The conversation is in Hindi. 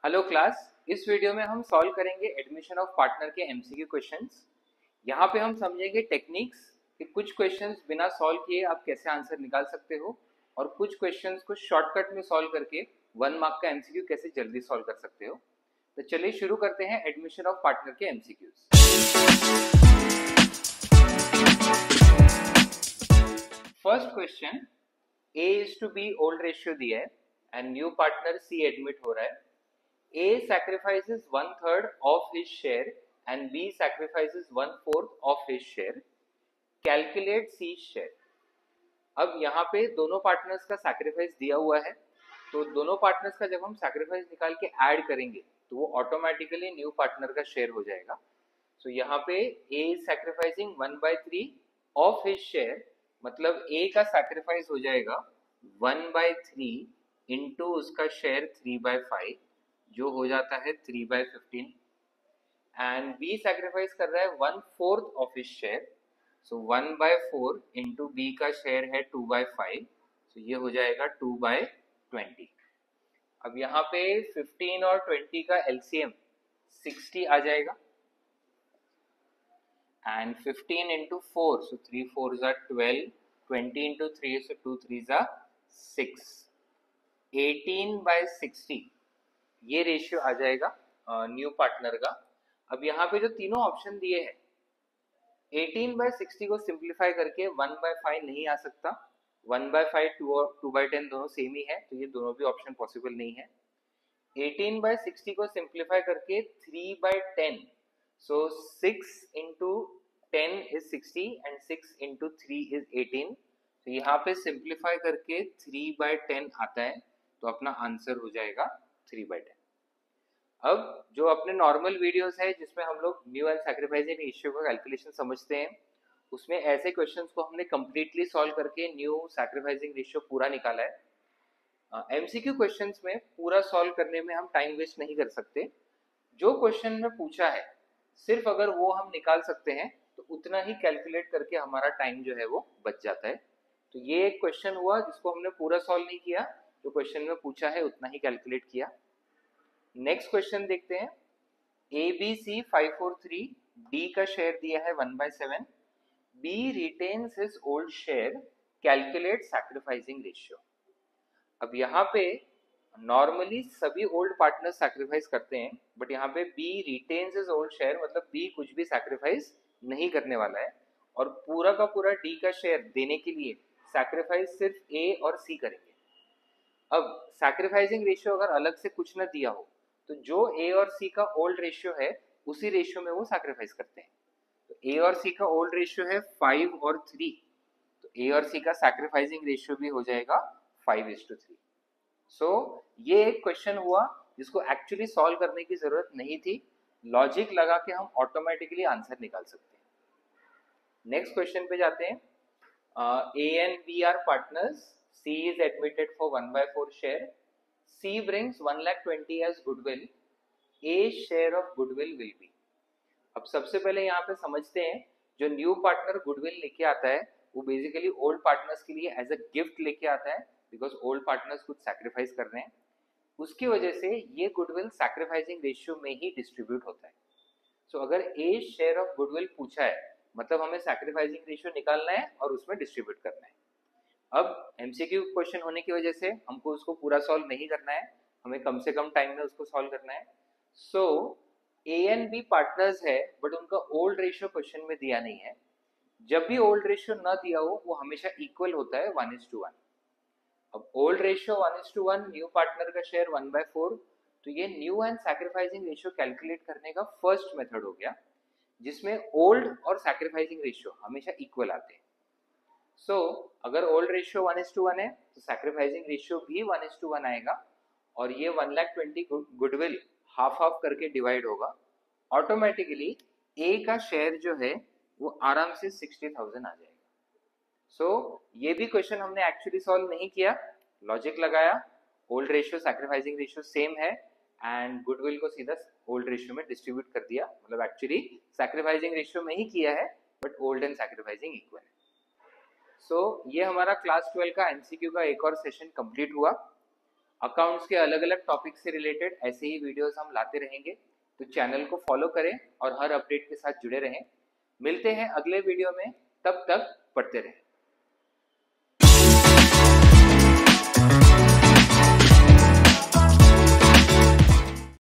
Hello class. इस वीडियो में हम सॉल्व करेंगे एडमिशन ऑफ पार्टनर के एमसीक्यू क्वेश्चंस। यहाँ पे हम समझेंगे टेक्निक्स कि कुछ क्वेश्चंस बिना सॉल्व किए आप कैसे आंसर निकाल सकते हो और कुछ क्वेश्चंस को शॉर्टकट में सॉल्व करके 1 मार्क का एमसीक्यू कैसे जल्दी सॉल्व कर सकते हो। तो चलिए शुरू करते हैं एडमिशन ऑफ पार्टनर के MCQs. First question, A is to B old ratio दिया है and new partner C admit हो रहा है। A sacrifices 1/3 of his share and B sacrifices 1/4 of his share. Calculate C's share. अब यहाँ पे दोनों पार्टनर्स का सैक्रिफाइस दिया हुआ है, तो दोनों पार्टनर्स का जब हम सैक्रिफाइस निकाल के ऐड करेंगे तो वो ऑटोमेटिकली न्यू पार्टनर का शेयर हो जाएगा। तो यहाँ पे A is sacrificing 1/3 of his share, मतलब A का सैक्रिफाइस हो जाएगा 1/3 इंटू उसका शेयर 3/5 जो हो जाता है 3/15 एंड बी सैक्रिफाइस कर रहा है 1/4 of his share, so 1/4 into B का शेयर है 2/5, तो ये हो जाएगा 2/20। अब यहाँ पे 15 और 20 का एलसीएम 60 आ जाएगा एंड 15 इंटू 4, सो 3 4 12, 20 इंटू 3, सो 2 3 6, 18/60 ये रेशियो आ जाएगा न्यू पार्टनर का। अब यहाँ पे जो तीनों ऑप्शन दिए हैं 18/60 को सिंप्लीफाई करके 1/5 नहीं आ सकता, 1/5 2/10 दोनों सेम ही है, तो ये दोनों भी ऑप्शन पॉसिबल नहीं है। 18/60 को सिंप्लीफाई करके 3/10, सो 6 into 10 is 60 and 6 into 3 is 18, तो यहाँ पे सिंप्लीफाई करके 3/10 आता है, तो अपना आंसर हो जाएगा 3/10। अब जो अपने नॉर्मल वीडियोस है जिसमें हम लोग न्यू एंड सैक्रिफाइसिंग रेशियो का कैलकुलेशन समझते हैं, उसमें ऐसे क्वेश्चंस को हमने कंप्लीटली सॉल्व करके न्यू सैक्रिफाइसिंग रेशियो पूरा निकाला है। एमसीक्यू क्वेश्चंस में पूरा सॉल्व करने में हम टाइम वेस्ट नहीं कर सकते। जो क्वेश्चन में पूछा है सिर्फ अगर वो हम निकाल सकते हैं तो उतना ही कैलकुलेट करके हमारा टाइम जो है वो बच जाता है। तो ये एक क्वेश्चन हुआ जिसको हमने पूरा सॉल्व नहीं किया, जो क्वेश्चन में पूछा है उतना ही कैलकुलेट किया। नेक्स्ट क्वेश्चन देखते हैं। ABC 543, D का शेयर दिया है 1/7, B retains his old share, calculate sacrificing ratio। अब यहाँ पे नॉर्मली सभी ओल्ड पार्टनर सैक्रिफाइस करते हैं, बट यहाँ पे B retains his old share मतलब B कुछ भी सैक्रिफाइस नहीं करने वाला है और पूरा का पूरा D का शेयर देने के लिए सैक्रिफाइस सिर्फ A और C करेंगे। अब सैक्रिफाइसिंग रेशियो अगर अलग से कुछ न दिया हो तो जो A और C का ओल्ड रेशियो है उसी रेशियो में वो सैक्रिफाइस करते हैं। तो A और C का ओल्ड रेशियो है 5 और 3, तो A और C का सैक्रिफाइसिंग रेशियो भी हो जाएगा 5:3। सो ये एक क्वेश्चन हुआ जिसको एक्चुअली सॉल्व करने की जरूरत नहीं थी, लॉजिक लगा के हम ऑटोमेटिकली आंसर निकाल सकते हैं। नेक्स्ट क्वेश्चन पे जाते हैं। A and B are partners, C is admitted for 1/4 share, C brings 1,20,000 as goodwill, A's share of goodwill will be। अब सबसे पहले यहाँ पे समझते हैं, जो न्यू पार्टनर गुडविल लेके आता है वो बेसिकली ओल्ड पार्टनर्स के लिए एज अ गिफ्ट लेके आता है, बिकॉज ओल्ड पार्टनर्स कुछ सैक्रिफाइस कर रहे हैं, उसकी वजह से ये गुडविल सैक्रिफाइसिंग रेशियो में ही डिस्ट्रीब्यूट होता है। सो अगर ए शेयर ऑफ गुडविल पूछा है मतलब हमें सैक्रिफाइसिंग रेशियो निकालना है और उसमें डिस्ट्रीब्यूट करना है। अब एमसीक्यू क्वेश्चन होने की वजह से हमको उसको पूरा सॉल्व नहीं करना है, हमें कम से कम टाइम में उसको सॉल्व करना है। सो ए एंड बी पार्टनर्स है बट उनका ओल्ड रेशियो क्वेश्चन में दिया नहीं है। जब भी ओल्ड रेशियो ना दिया हो वो हमेशा इक्वल होता है 1:1। अब ओल्ड रेशियो 1:1, न्यू पार्टनर का शेयर 1/4, तो ये new and sacrificing ratio calculate करने का फर्स्ट मेथड हो गया जिसमें ओल्ड और सैक्रिफाइसिंग रेशियो हमेशा इक्वल आते हैं। सो अगर ओल्ड रेशियो 1:1 है तो सैक्रिफाइसिंग रेशियो भी 1:1 आएगा और ये 1,20,000 गुडविल हाफ हाफ करके डिवाइड होगा, ऑटोमेटिकली ए का शेयर जो है वो आराम से 60,000 आ जाएगा। सो ये भी क्वेश्चन हमने एक्चुअली सॉल्व नहीं किया, लॉजिक लगाया, old ratio sacrificing ratio same है एंड गुडविल को सीधा ओल्ड रेशियो में डिस्ट्रीब्यूट कर दिया, मतलब एक्चुअली सैक्रिफाइसिंग रेशियो में ही किया है but old and sacrificing equal है। सो ये हमारा क्लास 12 का एमसीक्यू का एक और सेशन कंप्लीट हुआ। अकाउंट्स के अलग अलग टॉपिक से रिलेटेड ऐसे ही वीडियोस हम लाते रहेंगे, तो चैनल को फॉलो करें और हर अपडेट के साथ जुड़े रहें। मिलते हैं अगले वीडियो में, तब तक पढ़ते रहें।